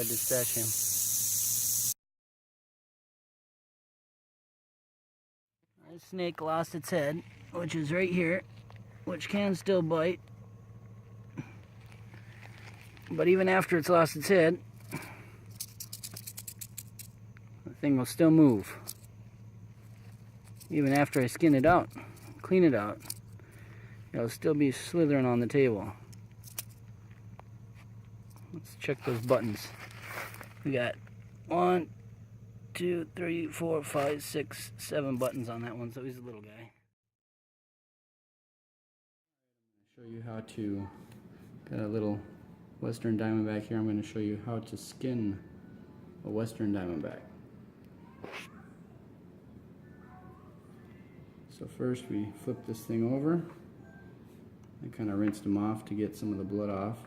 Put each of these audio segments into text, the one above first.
dispatch him. This snake lost its head, which is right here, which can still bite. But even after it's lost its head, the thing will still move. Even after I skin it out, clean it out, it'll still be slithering on the table. Let's check those buttons. We got 1, 2, 3, 4, 5, 6, 7 buttons on that one, so he's a little guy. Show you how to, got a little Western Diamondback here. I'm going to show you how to skin a Western Diamondback. So first we flip this thing over. I kind of rinsed him off to get some of the blood off.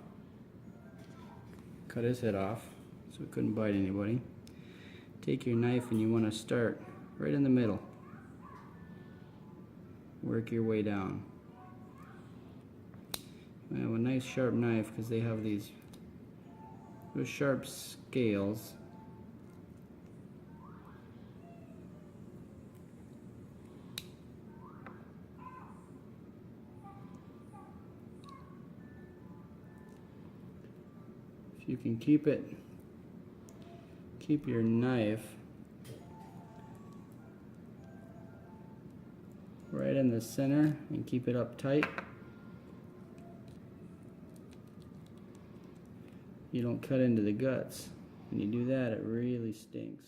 Cut his head off so it couldn't bite anybody. Take your knife and you want to start right in the middle. Work your way down. I have a nice sharp knife because they have those sharp scales. If you can keep your knife right in the center and keep it up tight, you don't cut into the guts. When you do that, it really stinks.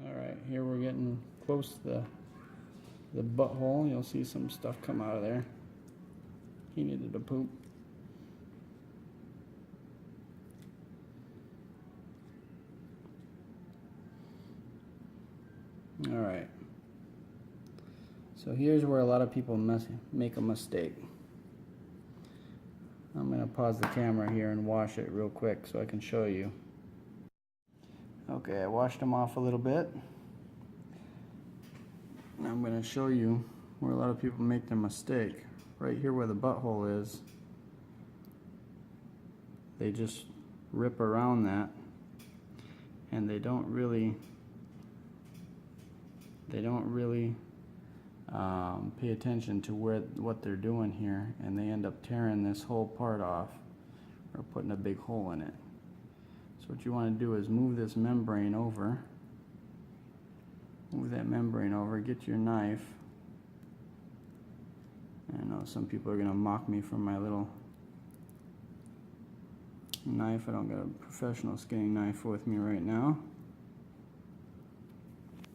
Alright, here we're getting close to the butthole. You'll see some stuff come out of there. He needed to poop. Alright. So here's where a lot of people make a mistake. I'm going to pause the camera here and wash it real quick so I can show you. Okay, I washed them off a little bit. And I'm going to show you where a lot of people make their mistake. Right here where the butthole is, they just rip around that, and they don't really pay attention to what they're doing here, and they end up tearing this whole part off or putting a big hole in it. So what you want to do is move this membrane over. Move that membrane over, get your knife. I know some people are going to mock me for my little knife. I don't got a professional skinning knife with me right now.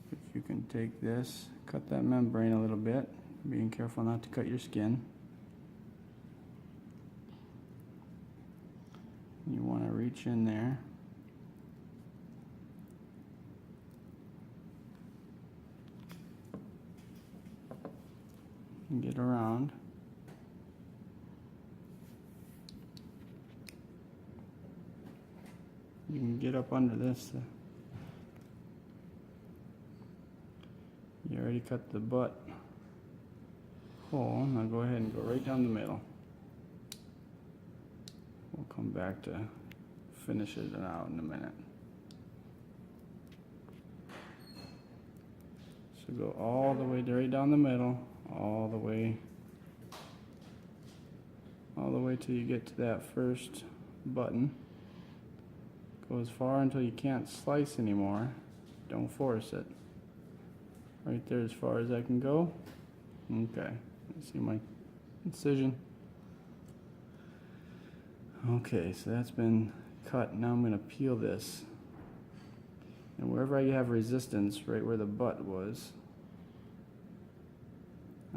But you can take this, cut that membrane a little bit, being careful not to cut your skin. You want to reach in there. And get around. You can get up under this. You already cut the butt hole. Now go ahead and go right down the middle. We'll come back to finish it out in a minute. So go all the way right down the middle, all the way till you get to that first button. Go as far until you can't slice anymore. Don't force it. Right there as far as I can go. Okay, see my incision. Okay, so that's been cut. Now I'm going to peel this. And wherever I have resistance, right where the butt was,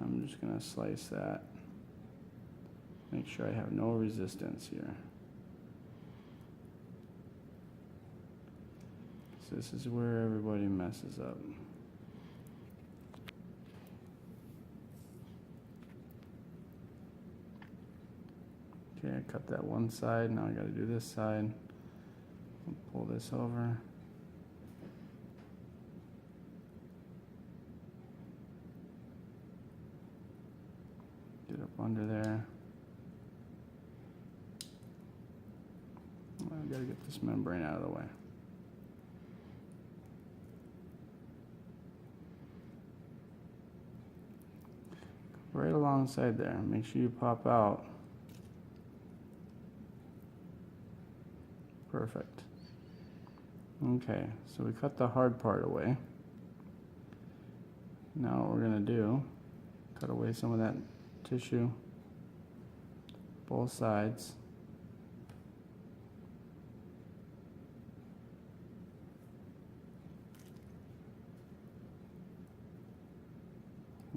I'm just going to slice that. Make sure I have no resistance here. So this is where everybody messes up. Okay, I cut that one side, now I gotta do this side. I'll pull this over. Get up under there. I gotta get this membrane out of the way. Right alongside there, make sure you pop out. Perfect. Okay, so we cut the hard part away. Now what we're gonna do, cut away some of that tissue, both sides.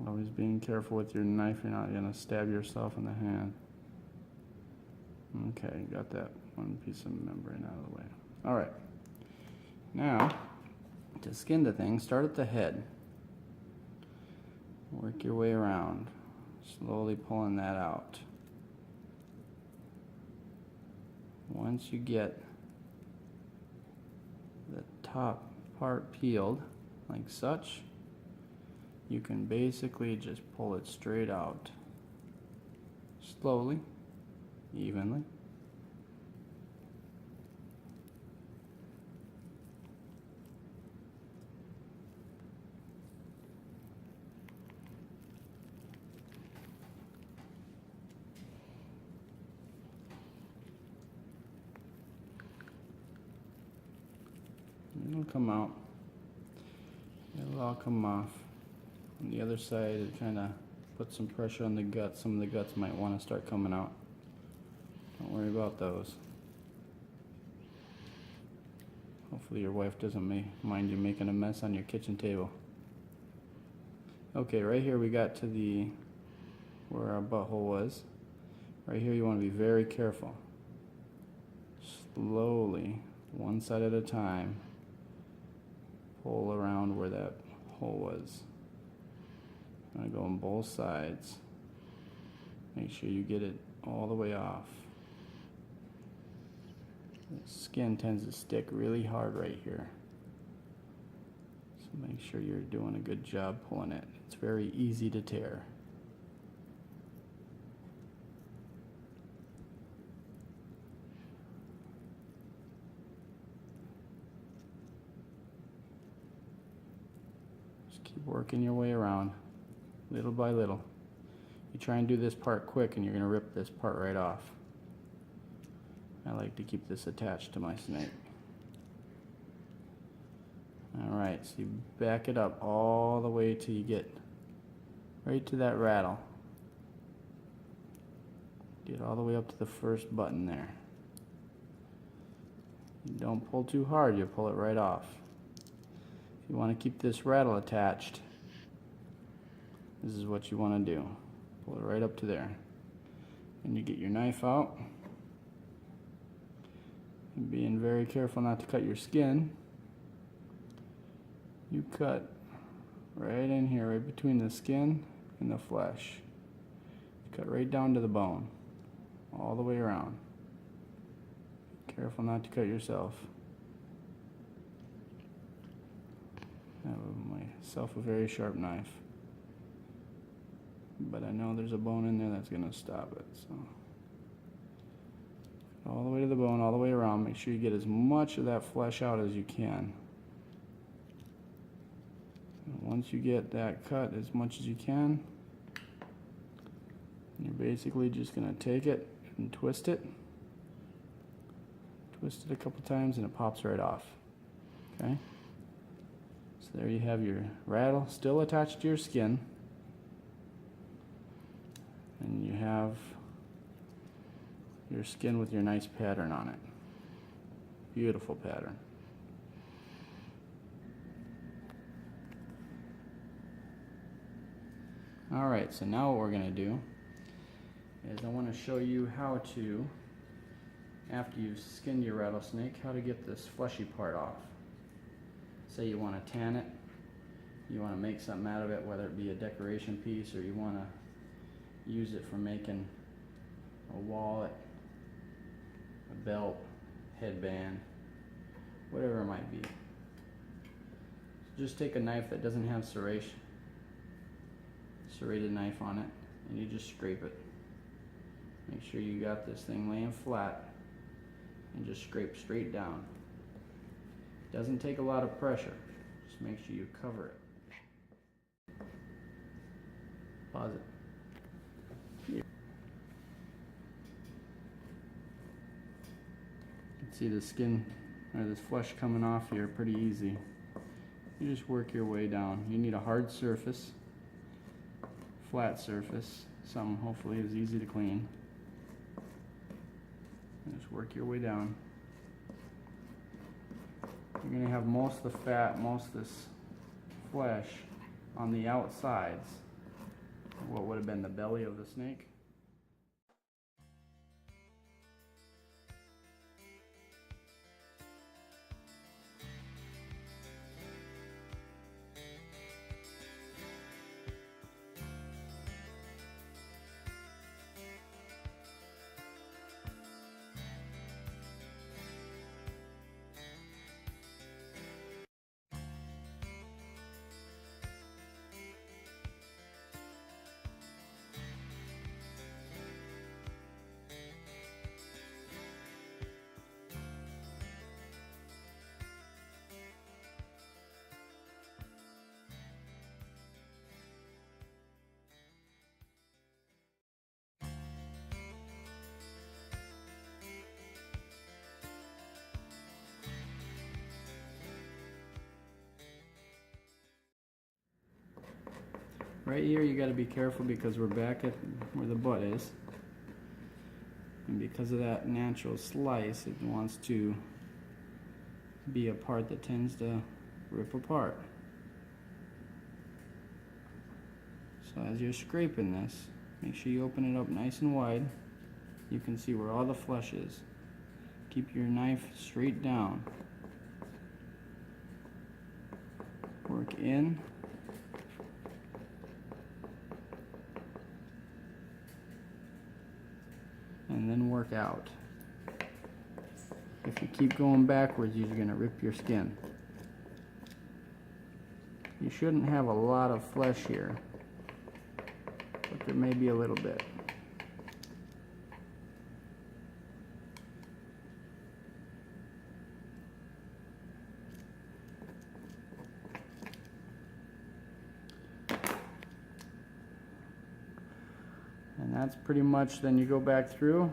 Always being careful with your knife, you're not gonna stab yourself in the hand. Okay, got that one piece of membrane out of the way. All right, now to skin the thing, start at the head. Work your way around, slowly pulling that out. Once you get the top part peeled, like such, you can basically just pull it straight out. Slowly, evenly. It'll come out. It'll all come off. On the other side, it kind of puts some pressure on the guts. Some of the guts might want to start coming out. Don't worry about those. Hopefully your wife doesn't mind you making a mess on your kitchen table. Okay, right here we got to where our butthole was. Right here you want to be very careful. Slowly, one side at a time, pull around where that hole was. I'm going to go on both sides. Make sure you get it all the way off. The skin tends to stick really hard right here. So make sure you're doing a good job pulling it. It's very easy to tear. Just keep working your way around. Little by little. You try and do this part quick and you're going to rip this part right off. I like to keep this attached to my snake. Alright, so you back it up all the way till you get right to that rattle. Get all the way up to the first button there. You don't pull too hard, you pull it right off. If you want to keep this rattle attached, this is what you want to do. Pull it right up to there. And you get your knife out. And being very careful not to cut your skin. You cut right in here, right between the skin and the flesh. Cut right down to the bone. All the way around. Careful not to cut yourself. I have myself a very sharp knife. But I know there's a bone in there that's going to stop it. So all the way to the bone, all the way around. Make sure you get as much of that flesh out as you can. And once you get that cut as much as you can, you're basically just going to take it and twist it. Twist it a couple times and it pops right off. Okay? So there you have your rattle still attached to your skin. And you have your skin with your nice pattern on it. Beautiful pattern. Alright, so now what we're going to do is I want to show you how to, after you've skinned your rattlesnake, how to get this fleshy part off. Say you want to tan it, you want to make something out of it, whether it be a decoration piece or you want to use it for making a wallet, a belt, headband, whatever it might be. So just take a knife that doesn't have serrated knife on it, and you just scrape it. Make sure you got this thing laying flat and just scrape straight down. Doesn't take a lot of pressure, just make sure you cover it. Pause it. Here. You can see the skin or this flesh coming off here pretty easy. You just work your way down. You need a hard surface, flat surface, something hopefully is easy to clean. And just work your way down. You're going to have most of the fat, most of this flesh on the outsides of what would have been the belly of the snake. Right here you got to be careful because we're back at where the butt is, and because of that natural slice it wants to be a part that tends to rip apart. So as you're scraping this, make sure you open it up nice and wide. You can see where all the flesh is. Keep your knife straight down. Work in. And then work out. If you keep going backwards, you're going to rip your skin. You shouldn't have a lot of flesh here, but there may be a little bit. And that's pretty much, then you go back through.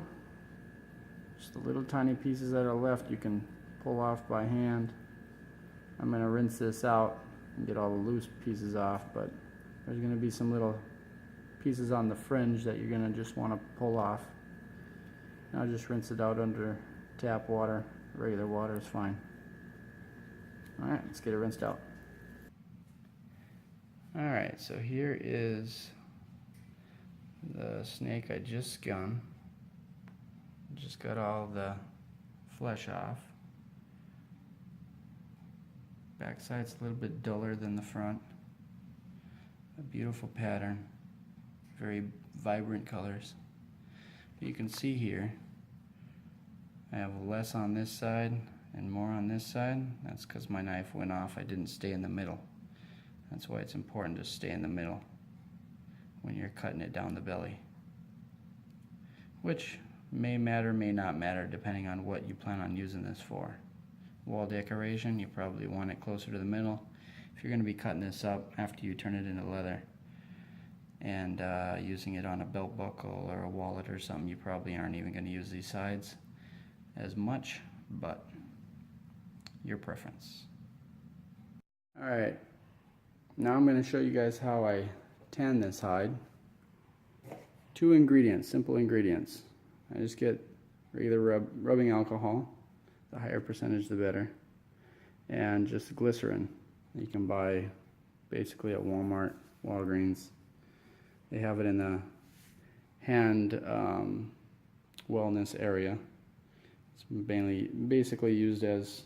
Just the little tiny pieces that are left you can pull off by hand. I'm going to rinse this out and get all the loose pieces off, but there's going to be some little pieces on the fringe that you're going to just want to pull off. And I'll just rinse it out under tap water. Regular water is fine. Alright, let's get it rinsed out. Alright, so here is the snake I just skinned. Just got all the flesh off. Backside's a little bit duller than the front. A beautiful pattern, very vibrant colors. But you can see here I have less on this side and more on this side. That's because my knife went off. I didn't stay in the middle. That's why it's important to stay in the middle when you're cutting it down the belly, which may matter, may not matter, depending on what you plan on using this for. Wall decoration, you probably want it closer to the middle. If you're going to be cutting this up after you turn it into leather and using it on a belt buckle or a wallet or something, you probably aren't even going to use these sides as much, but your preference. Alright, now I'm going to show you guys how I tan this hide. 2 ingredients, simple ingredients. I just get regular rubbing alcohol. The higher percentage, the better. And just glycerin. You can buy basically at Walmart, Walgreens. They have it in the hand wellness area. It's mainly basically used as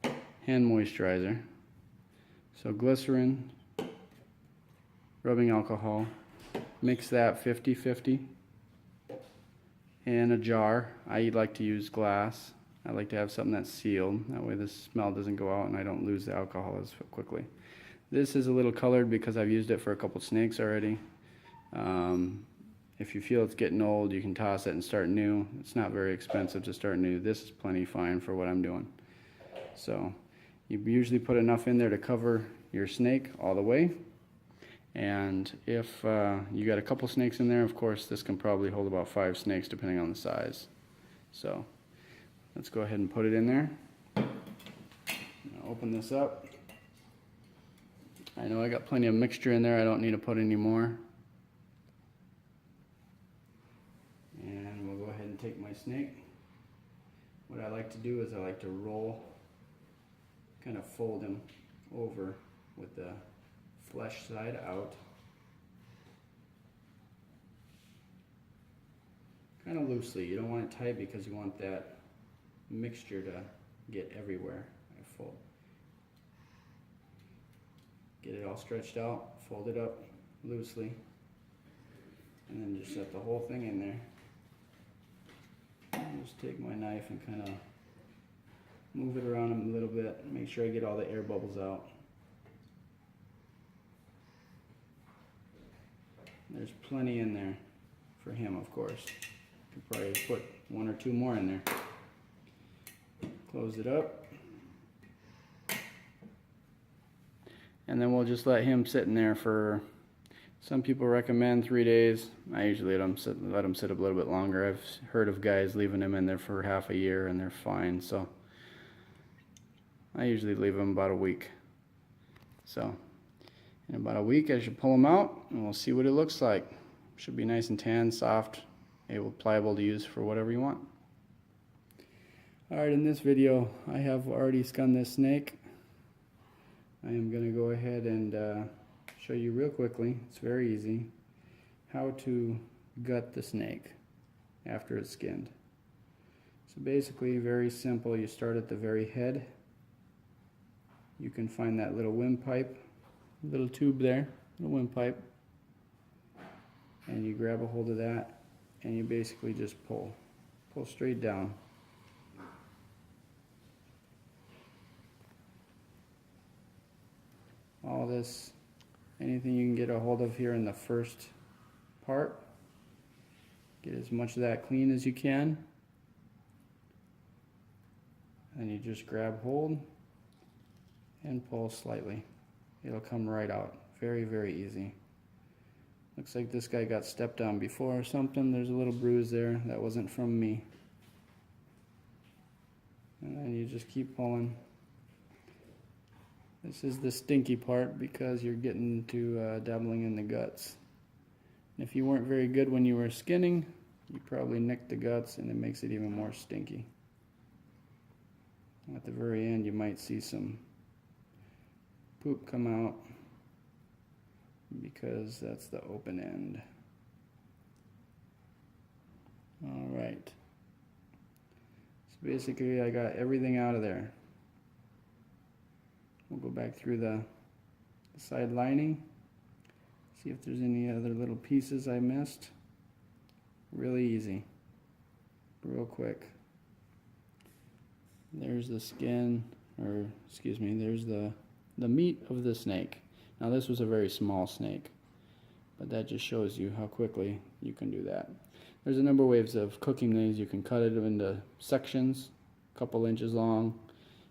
hand moisturizer. So glycerin, rubbing alcohol, mix that 50-50 in a jar. I like to use glass. I like to have something that's sealed. That way the smell doesn't go out and I don't lose the alcohol as quickly. This is a little colored because I've used it for a couple snakes already. If you feel it's getting old, you can toss it and start new. It's not very expensive to start new. This is plenty fine for what I'm doing. So you usually put enough in there to cover your snake all the way. And if you got a couple snakes in there, of course, this can probably hold about 5 snakes depending on the size. So let's go ahead and put it in there. I'll open this up. I know I got plenty of mixture in there. I don't need to put any more. And we'll go ahead and take my snake. What I like to do is I like to roll, kind of fold him over with the flesh side out. Kind of loosely. You don't want it tight because you want that mixture to get everywhere. I fold. Get it all stretched out, fold it up loosely, and then just set the whole thing in there. And just take my knife and kind of move it around a little bit, make sure I get all the air bubbles out. There's plenty in there for him, of course. You could probably put 1 or 2 more in there. Close it up. And then we'll just let him sit in there for, some people recommend 3 days. I usually let them sit a little bit longer. I've heard of guys leaving them in there for half a year and they're fine. So I usually leave them about a week. So in about a week I should pull them out and we'll see what it looks like. Should be nice and tan, soft, pliable to use for whatever you want. Alright, in this video I have already skinned this snake. I am going to go ahead and show you real quickly, it's very easy, how to gut the snake after it's skinned. So basically very simple. You start at the very head. You can find that little windpipe, little tube there, little windpipe, and you grab a hold of that and you basically just pull straight down. All this, anything you can get a hold of here in the first part, get as much of that clean as you can, and you just grab hold and pull slightly. It'll come right out. Very, very easy. Looks like this guy got stepped on before or something. There's a little bruise there. That wasn't from me. And then you just keep pulling. This is the stinky part because you're getting to dabbling in the guts. And if you weren't very good when you were skinning, you probably nicked the guts and it makes it even more stinky. At the very end you might see some poop come out because that's the open end. Alright. So basically I got everything out of there. We'll go back through the side lining, see if there's any other little pieces I missed. Really easy, real quick. There's the skin, or excuse me, there's the meat of the snake. Now this was a very small snake, but that just shows you how quickly you can do that. There's a number of ways of cooking these. You can cut it into sections, a couple inches long.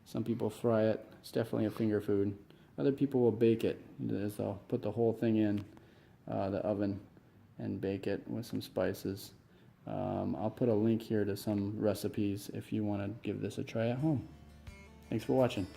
Some people fry it. It's definitely a finger food. Other people will bake it. They'll put the whole thing in the oven and bake it with some spices. I'll put a link here to some recipes if you want to give this a try at home. Thanks for watching.